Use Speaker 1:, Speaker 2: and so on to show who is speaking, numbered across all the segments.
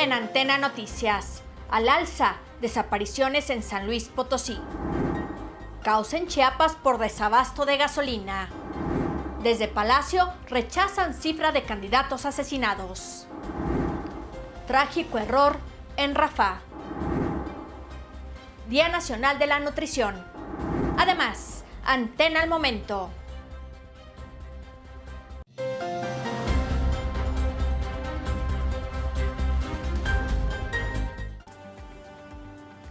Speaker 1: en Antena Noticias. Al alza, desapariciones en San Luis Potosí. Caos en Chiapas por desabasto de gasolina. Desde Palacio rechazan cifra de candidatos asesinados. Trágico error en Rafah. Día Nacional de la Nutrición. Además, Antena al Momento.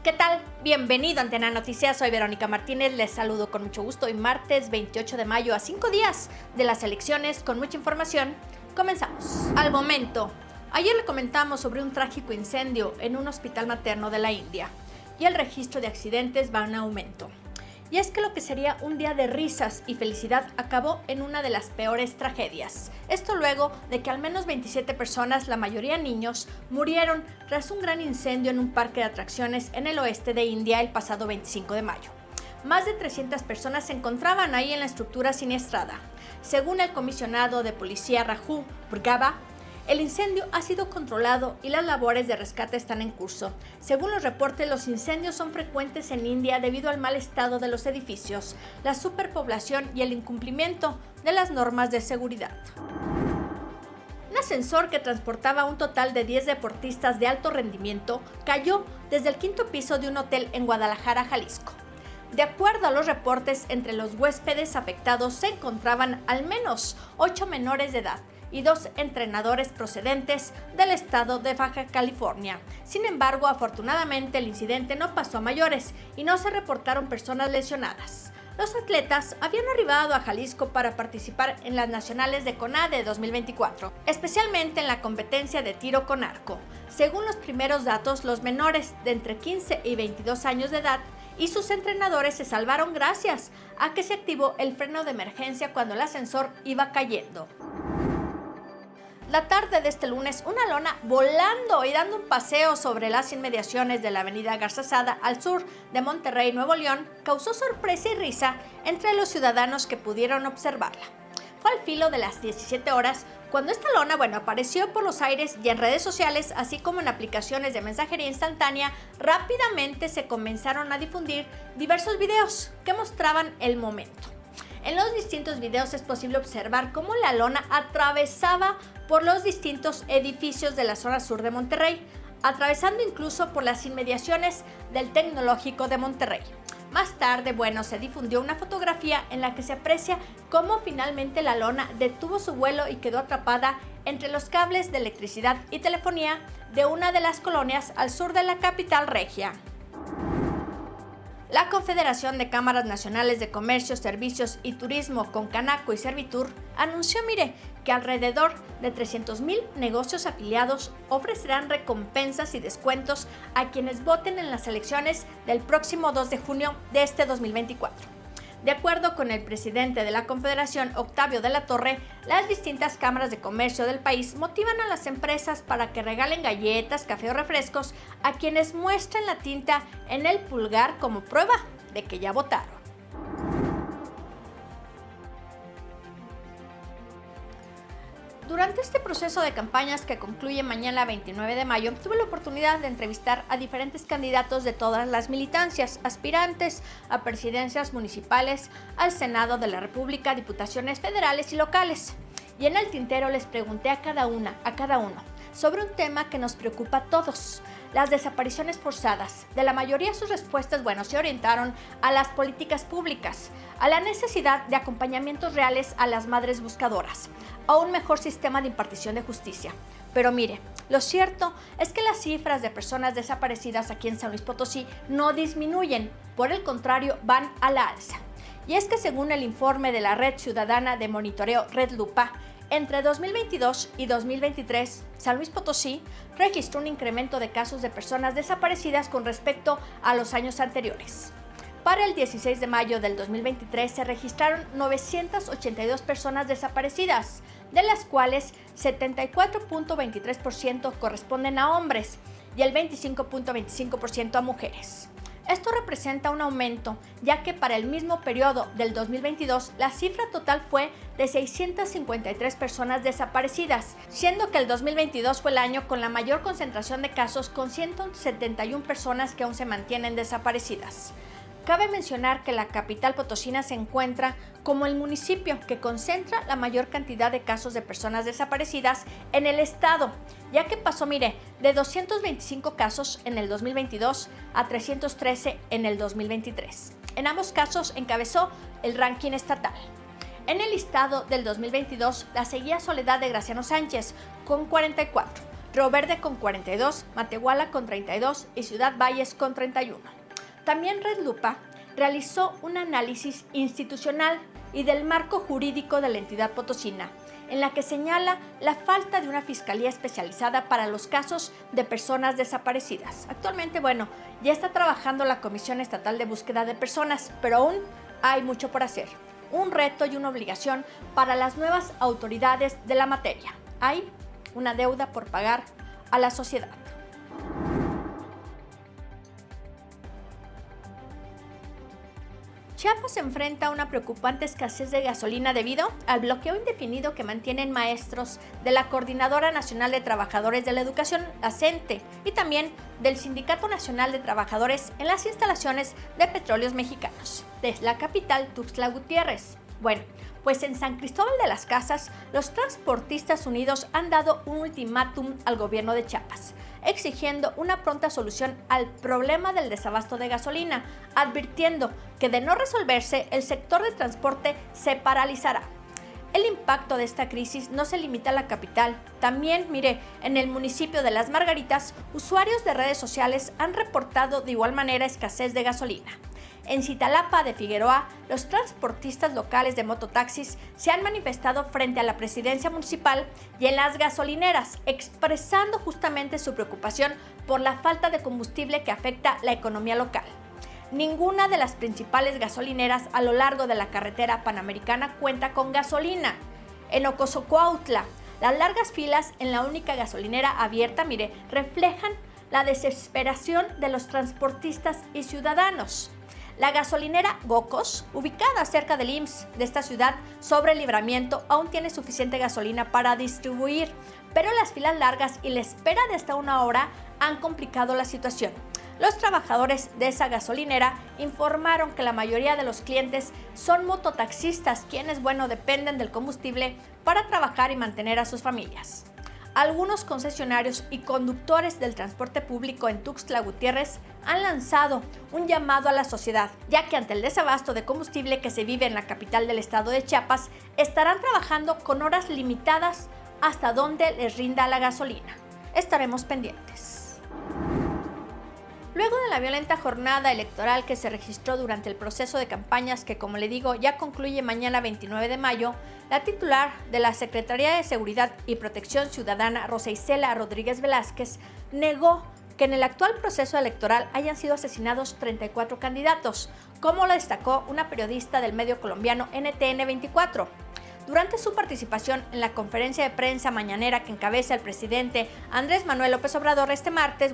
Speaker 1: ¿Qué tal? Bienvenido a Antena Noticias, soy Verónica Martínez, les saludo con mucho gusto hoy martes 28 de mayo a 5 días de las elecciones con mucha información. Comenzamos. Al momento, ayer le comentamos sobre un trágico incendio en un hospital materno de la India y el registro de accidentes va en aumento. Y es que lo que sería un día de risas y felicidad acabó en una de las peores tragedias. Esto luego de que al menos 27 personas, la mayoría niños, murieron tras un gran incendio en un parque de atracciones en el oeste de India el pasado 25 de mayo. Más de 300 personas se encontraban ahí en la estructura siniestrada. Según el comisionado de policía Raju Bhargava, el incendio ha sido controlado y las labores de rescate están en curso. Según los reportes, los incendios son frecuentes en India debido al mal estado de los edificios, la superpoblación y el incumplimiento de las normas de seguridad. Un ascensor que transportaba un total de 10 deportistas de alto rendimiento cayó desde el quinto piso de un hotel en Guadalajara, Jalisco. De acuerdo a los reportes, entre los huéspedes afectados se encontraban al menos 8 menores de edad y 2 entrenadores procedentes del estado de Baja California. Sin embargo, afortunadamente el incidente no pasó a mayores y no se reportaron personas lesionadas. Los atletas habían arribado a Jalisco para participar en las nacionales de CONADE 2024, especialmente en la competencia de tiro con arco. Según los primeros datos, los menores de entre 15 y 22 años de edad y sus entrenadores se salvaron gracias a que se activó el freno de emergencia cuando el ascensor iba cayendo. La tarde de este lunes, una lona volando y dando un paseo sobre las inmediaciones de la avenida Garzazada al sur de Monterrey, Nuevo León, causó sorpresa y risa entre los ciudadanos que pudieron observarla. Fue al filo de las 17 horas cuando esta lona, apareció por los aires y en redes sociales, así como en aplicaciones de mensajería instantánea. Rápidamente se comenzaron a difundir diversos videos que mostraban el momento. En los distintos videos es posible observar cómo la lona atravesaba por los distintos edificios de la zona sur de Monterrey, atravesando incluso por las inmediaciones del Tecnológico de Monterrey. Más tarde, se difundió una fotografía en la que se aprecia cómo finalmente la lona detuvo su vuelo y quedó atrapada entre los cables de electricidad y telefonía de una de las colonias al sur de la capital regia. La Confederación de Cámaras Nacionales de Comercio, Servicios y Turismo, Concanaco y Servitur, anunció, que alrededor de 300,000 negocios afiliados ofrecerán recompensas y descuentos a quienes voten en las elecciones del próximo 2 de junio de este 2024. De acuerdo con el presidente de la Confederación, Octavio de la Torre, las distintas cámaras de comercio del país motivan a las empresas para que regalen galletas, café o refrescos a quienes muestren la tinta en el pulgar como prueba de que ya votaron. Durante este proceso de campañas que concluye mañana 29 de mayo, tuve la oportunidad de entrevistar a diferentes candidatos de todas las militancias, aspirantes a presidencias municipales, al Senado de la República, diputaciones federales y locales. Y en el tintero les pregunté a cada uno, sobre un tema que nos preocupa a todos: las desapariciones forzadas. De la mayoría sus respuestas, se orientaron a las políticas públicas, a la necesidad de acompañamientos reales a las madres buscadoras, a un mejor sistema de impartición de justicia. Pero lo cierto es que las cifras de personas desaparecidas aquí en San Luis Potosí no disminuyen, por el contrario, van a la alza. Y es que según el informe de la Red Ciudadana de Monitoreo Red Lupa, entre 2022 y 2023, San Luis Potosí registró un incremento de casos de personas desaparecidas con respecto a los años anteriores. Para el 16 de mayo del 2023 se registraron 982 personas desaparecidas, de las cuales 74.23% corresponden a hombres y el 25.25% a mujeres. Esto representa un aumento, ya que para el mismo periodo del 2022 la cifra total fue de 653 personas desaparecidas, siendo que el 2022 fue el año con la mayor concentración de casos, con 171 personas que aún se mantienen desaparecidas. Cabe mencionar que la capital potosina se encuentra como el municipio que concentra la mayor cantidad de casos de personas desaparecidas en el estado, ya que pasó, de 225 casos en el 2022 a 313 en el 2023. En ambos casos encabezó el ranking estatal. En el listado del 2022 la seguía Soledad de Graciano Sánchez con 44, Río Verde con 42, Matehuala con 32 y Ciudad Valles con 31. También Red Lupa realizó un análisis institucional y del marco jurídico de la entidad potosina, en la que señala la falta de una fiscalía especializada para los casos de personas desaparecidas. Actualmente, ya está trabajando la Comisión Estatal de Búsqueda de Personas, pero aún hay mucho por hacer. Un reto y una obligación para las nuevas autoridades de la materia. Hay una deuda por pagar a la sociedad. Chiapas enfrenta una preocupante escasez de gasolina debido al bloqueo indefinido que mantienen maestros de la Coordinadora Nacional de Trabajadores de la Educación, la CENTE, y también del Sindicato Nacional de Trabajadores en las instalaciones de Petróleos Mexicanos, de la capital Tuxtla Gutiérrez. Pues en San Cristóbal de las Casas, los transportistas unidos han dado un ultimátum al gobierno de Chiapas, exigiendo una pronta solución al problema del desabasto de gasolina, advirtiendo que de no resolverse, el sector de transporte se paralizará. El impacto de esta crisis no se limita a la capital. También, en el municipio de Las Margaritas, usuarios de redes sociales han reportado de igual manera escasez de gasolina. En Citalapa de Figueroa, los transportistas locales de mototaxis se han manifestado frente a la presidencia municipal y en las gasolineras, expresando justamente su preocupación por la falta de combustible que afecta la economía local. Ninguna de las principales gasolineras a lo largo de la carretera panamericana cuenta con gasolina. En Ocosocuautla, las largas filas en la única gasolinera abierta, reflejan la desesperación de los transportistas y ciudadanos. La gasolinera Gocos, ubicada cerca del IMSS de esta ciudad sobre el Libramiento, aún tiene suficiente gasolina para distribuir, pero las filas largas y la espera de hasta una hora han complicado la situación. Los trabajadores de esa gasolinera informaron que la mayoría de los clientes son mototaxistas, quienes, dependen del combustible para trabajar y mantener a sus familias. Algunos concesionarios y conductores del transporte público en Tuxtla Gutiérrez han lanzado un llamado a la sociedad, ya que ante el desabasto de combustible que se vive en la capital del estado de Chiapas, estarán trabajando con horas limitadas hasta donde les rinda la gasolina. Estaremos pendientes. Luego de la violenta jornada electoral que se registró durante el proceso de campañas que, como le digo, ya concluye mañana 29 de mayo, la titular de la Secretaría de Seguridad y Protección Ciudadana, Rosa Isela Rodríguez Velázquez, negó que en el actual proceso electoral hayan sido asesinados 34 candidatos, como lo destacó una periodista del medio colombiano NTN 24. Durante su participación en la conferencia de prensa mañanera que encabeza el presidente Andrés Manuel López Obrador este martes,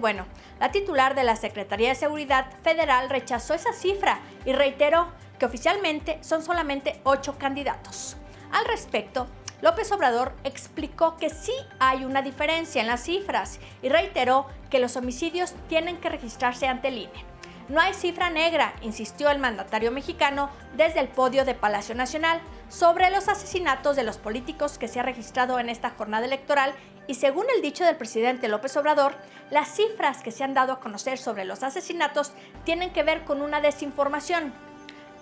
Speaker 1: la titular de la Secretaría de Seguridad Federal rechazó esa cifra y reiteró que oficialmente son solamente 8 candidatos. Al respecto, López Obrador explicó que sí hay una diferencia en las cifras y reiteró que los homicidios tienen que registrarse ante el INE. No hay cifra negra, insistió el mandatario mexicano desde el podio de Palacio Nacional sobre los asesinatos de los políticos que se ha registrado en esta jornada electoral y según el dicho del presidente López Obrador, las cifras que se han dado a conocer sobre los asesinatos tienen que ver con una desinformación.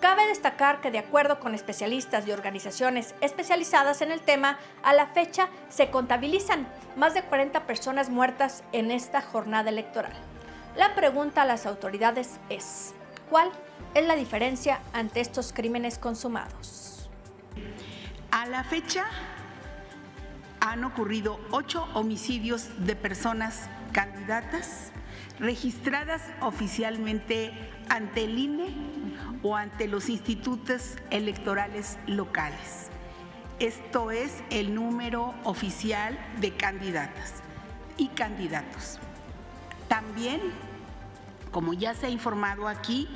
Speaker 1: Cabe destacar que de acuerdo con especialistas y organizaciones especializadas en el tema, a la fecha se contabilizan más de 40 personas muertas en esta jornada electoral. La pregunta a las autoridades es, ¿cuál es la diferencia ante estos crímenes consumados?
Speaker 2: A la fecha han ocurrido 8 homicidios de personas candidatas registradas oficialmente ante el INE o ante los institutos electorales locales. Esto es el número oficial de candidatas y candidatos. También Como ya se ha informado aquí,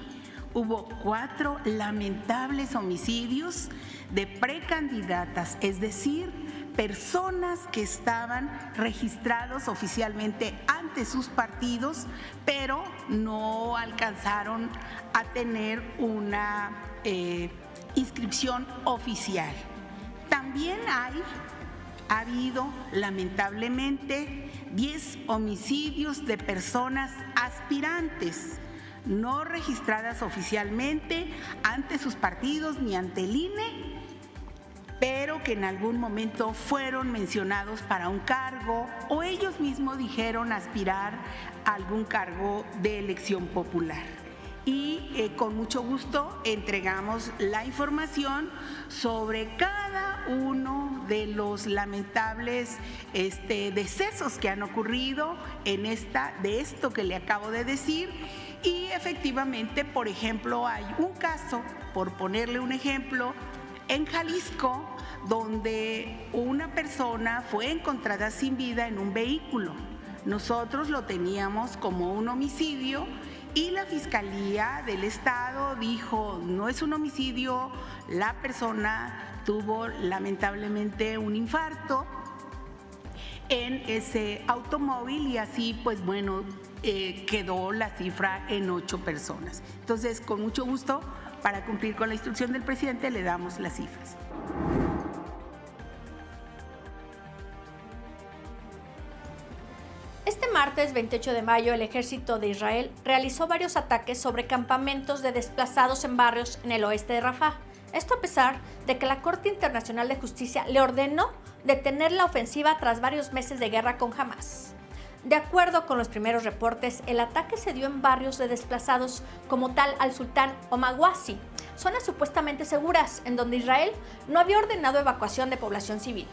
Speaker 2: hubo 4 lamentables homicidios de precandidatas, es decir, personas que estaban registrados oficialmente ante sus partidos, pero no alcanzaron a tener una inscripción oficial. También ha habido, lamentablemente, 10 homicidios de personas aspirantes, no registradas oficialmente ante sus partidos ni ante el INE, pero que en algún momento fueron mencionados para un cargo o ellos mismos dijeron aspirar a algún cargo de elección popular. Y con mucho gusto entregamos la información sobre cada uno de los lamentables decesos que han ocurrido de esto que le acabo de decir. Y efectivamente, por ejemplo, hay un caso, por ponerle un ejemplo, en Jalisco, donde una persona fue encontrada sin vida en un vehículo. Nosotros lo teníamos como un homicidio y la Fiscalía del Estado dijo, no es un homicidio, la persona tuvo lamentablemente un infarto en ese automóvil y así, pues bueno, quedó la cifra en 8 personas. Entonces, con mucho gusto, para cumplir con la instrucción del presidente, le damos las cifras.
Speaker 1: Este martes 28 de mayo, el ejército de Israel realizó varios ataques sobre campamentos de desplazados en barrios en el oeste de Rafah. Esto a pesar de que la Corte Internacional de Justicia le ordenó detener la ofensiva tras varios meses de guerra con Hamás. De acuerdo con los primeros reportes, el ataque se dio en barrios de desplazados como Tal al-Sultán o Mawasi, zonas supuestamente seguras en donde Israel no había ordenado evacuación de población civil.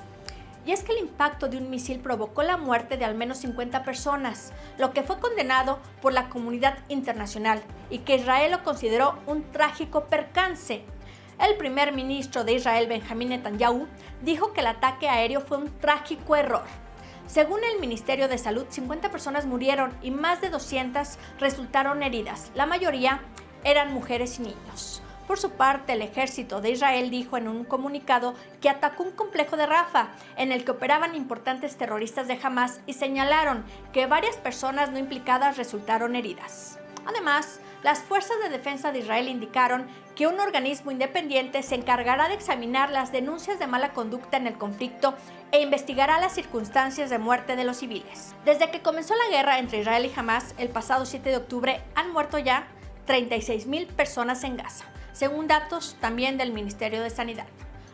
Speaker 1: Y es que el impacto de un misil provocó la muerte de al menos 50 personas, lo que fue condenado por la comunidad internacional y que Israel lo consideró un trágico percance. El primer ministro de Israel, Benjamín Netanyahu, dijo que el ataque aéreo fue un trágico error. Según el Ministerio de Salud, 50 personas murieron y más de 200 resultaron heridas. La mayoría eran mujeres y niños. Por su parte, el ejército de Israel dijo en un comunicado que atacó un complejo de Rafah en el que operaban importantes terroristas de Hamás y señalaron que varias personas no implicadas resultaron heridas. Además, las fuerzas de defensa de Israel indicaron que un organismo independiente se encargará de examinar las denuncias de mala conducta en el conflicto e investigará las circunstancias de muerte de los civiles. Desde que comenzó la guerra entre Israel y Hamás el pasado 7 de octubre, han muerto ya 36,000 personas en Gaza, según datos también del Ministerio de Sanidad.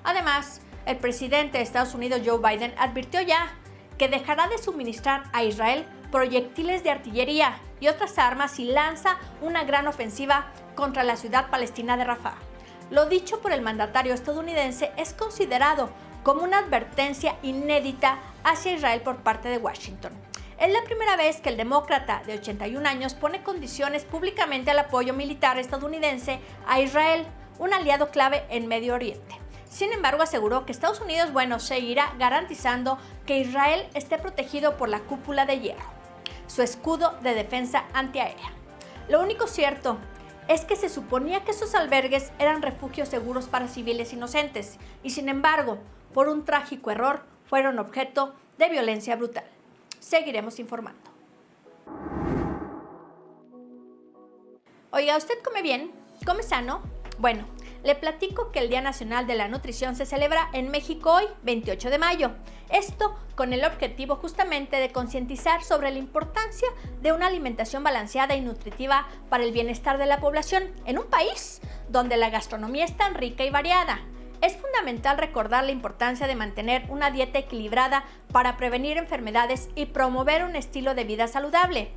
Speaker 1: Además, el presidente de Estados Unidos, Joe Biden, advirtió ya que dejará de suministrar a Israel proyectiles de artillería y otras armas y lanza una gran ofensiva contra la ciudad palestina de Rafah. Lo dicho por el mandatario estadounidense es considerado como una advertencia inédita hacia Israel por parte de Washington. Es la primera vez que el demócrata de 81 años pone condiciones públicamente al apoyo militar estadounidense a Israel, un aliado clave en Medio Oriente. Sin embargo, aseguró que Estados Unidos, seguirá garantizando que Israel esté protegido por la cúpula de hierro, su escudo de defensa antiaérea. Lo único cierto es que se suponía que esos albergues eran refugios seguros para civiles inocentes y, sin embargo, por un trágico error, fueron objeto de violencia brutal. Seguiremos informando. Oiga, ¿usted come bien? ¿Come sano? Bueno, le platico que el Día Nacional de la Nutrición se celebra en México hoy, 28 de mayo. Esto con el objetivo justamente de concientizar sobre la importancia de una alimentación balanceada y nutritiva para el bienestar de la población en un país donde la gastronomía es tan rica y variada. Es fundamental recordar la importancia de mantener una dieta equilibrada para prevenir enfermedades y promover un estilo de vida saludable.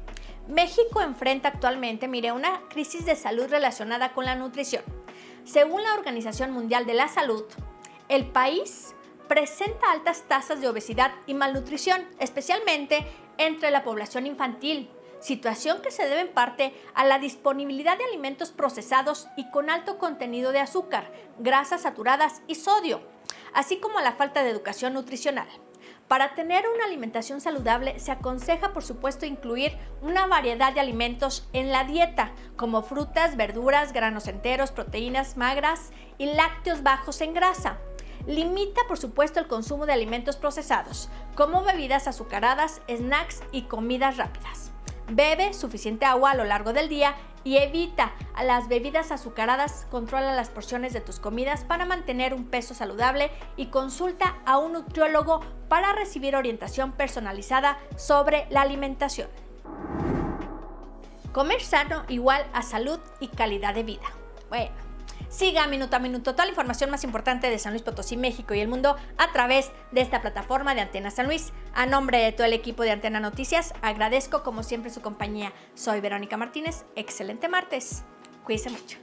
Speaker 1: México enfrenta actualmente, una crisis de salud relacionada con la nutrición. Según la Organización Mundial de la Salud, el país presenta altas tasas de obesidad y malnutrición, especialmente entre la población infantil, situación que se debe en parte a la disponibilidad de alimentos procesados y con alto contenido de azúcar, grasas saturadas y sodio, así como a la falta de educación nutricional. Para tener una alimentación saludable se aconseja, por supuesto, incluir una variedad de alimentos en la dieta, como frutas, verduras, granos enteros, proteínas magras y lácteos bajos en grasa. Limita, por supuesto, el consumo de alimentos procesados, como bebidas azucaradas, snacks y comidas rápidas. Bebe suficiente agua a lo largo del día y evita a las bebidas azucaradas. Controla las porciones de tus comidas para mantener un peso saludable y consulta a un nutriólogo para recibir orientación personalizada sobre la alimentación. Comer sano igual a salud y calidad de vida. Bueno, siga minuto a minuto toda la información más importante de San Luis Potosí, México y el mundo a través de esta plataforma de Antena San Luis. A nombre de todo el equipo de Antena Noticias, agradezco como siempre su compañía. Soy Verónica Martínez. Excelente martes. Cuídense mucho.